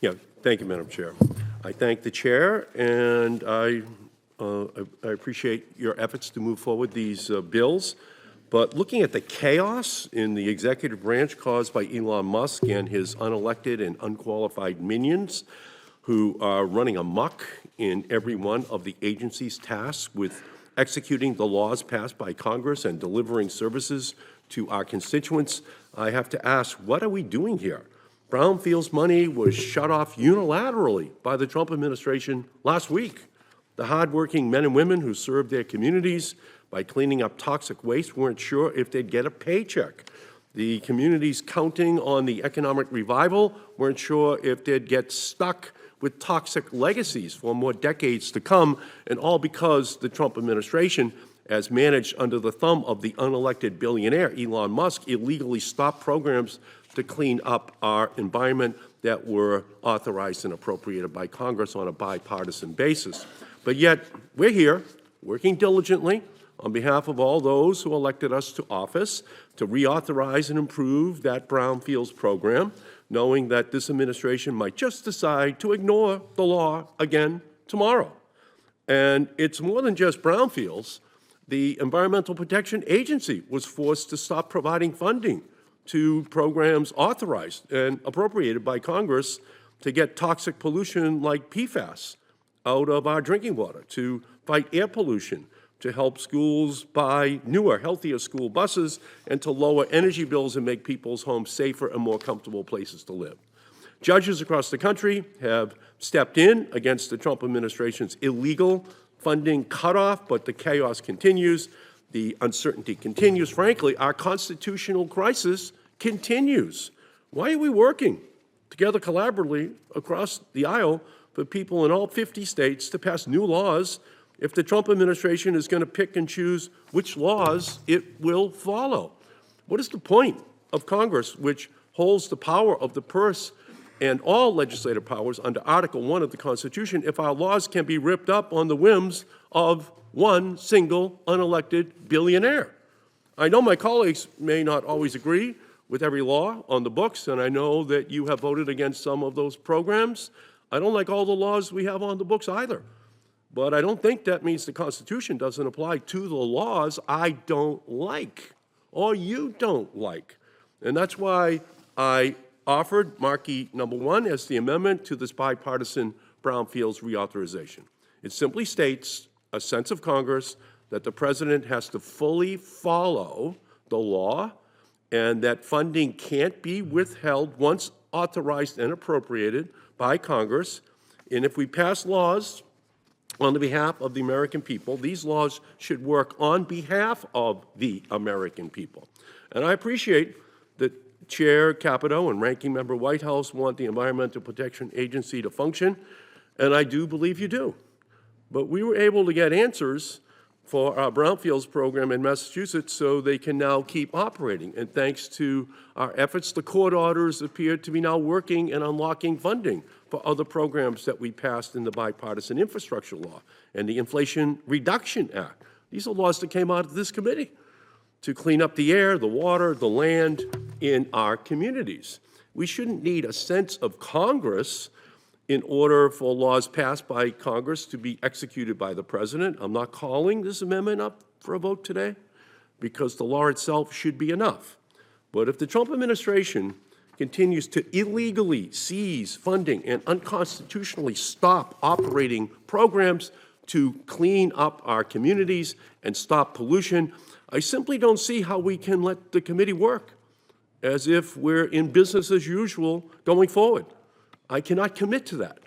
Yeah, thank you, Madam Chair. I thank the chair, and I appreciate your efforts to move forward these bills. But looking at the chaos in the executive branch caused by Elon Musk and his unelected and unqualified minions, who are running amok in every one of the agency's tasks with executing the laws passed by Congress and delivering services to our constituents, I have to ask, what are we doing here? Brownfield's money was shut off unilaterally by the Trump administration last week. The hardworking men and women who served their communities by cleaning up toxic waste weren't sure if they'd get a paycheck. The communities counting on the economic revival weren't sure if they'd get stuck with toxic legacies for more decades to come, and all because the Trump administration, as managed under the thumb of the unelected billionaire Elon Musk, illegally stopped programs to clean up our environment that were authorized and appropriated by Congress on a bipartisan basis. But yet, we're here, working diligently on behalf of all those who elected us to office to reauthorize and improve that brownfields program, knowing that this administration might just decide to ignore the law again tomorrow. And it's more than just brownfields. The Environmental Protection Agency was forced to stop providing funding to programs authorized and appropriated by Congress to get toxic pollution like PFAS out of our drinking water, to fight air pollution, to help schools buy newer, healthier school buses, and to lower energy bills and make people's homes safer and more comfortable places to live. Judges across the country have stepped in against the Trump administration's illegal funding cutoff, but the chaos continues, the uncertainty continues. Frankly, our constitutional crisis continues. Why are we working together collaboratively across the aisle for people in all 50 states to pass new laws if the Trump administration is going to pick and choose which laws it will follow? What is the point of Congress, which holds the power of the purse and all legislative powers under Article 1 of the Constitution, if our laws can be ripped up on the whims of one single unelected billionaire? I know my colleagues may not always agree with every law on the books, and I know that you have voted against some of those programs. I don't like all the laws we have on the books either. But I don't think that means the Constitution doesn't apply to the laws I don't like or you don't like. And that's why I offered Markey number 1 as the amendment to this bipartisan brownfields reauthorization. It simply states a sense of Congress that the President has to fully follow the law and that funding can't be withheld once authorized and appropriated by Congress. And if we pass laws on the behalf of the American people, these laws should work on behalf of the American people. And I appreciate that Chair Capito and Ranking Member Whitehouse want the Environmental Protection Agency to function, and I do believe you do. But we were able to get answers for our brownfields program in Massachusetts so they can now keep operating. And thanks to our efforts, the court orders appear to be now working and unlocking funding for other programs that we passed in the bipartisan infrastructure law and the Inflation Reduction Act. These are laws that came out of this committee to clean up the air, the water, the land in our communities. We shouldn't need a sense of Congress in order for laws passed by Congress to be executed by the President. I'm not calling this amendment up for a vote today because the law itself should be enough. But if the Trump administration continues to illegally seize funding and unconstitutionally stop operating programs to clean up our communities and stop pollution, I simply don't see how we can let the committee work as if we're in business as usual going forward. I cannot commit to that.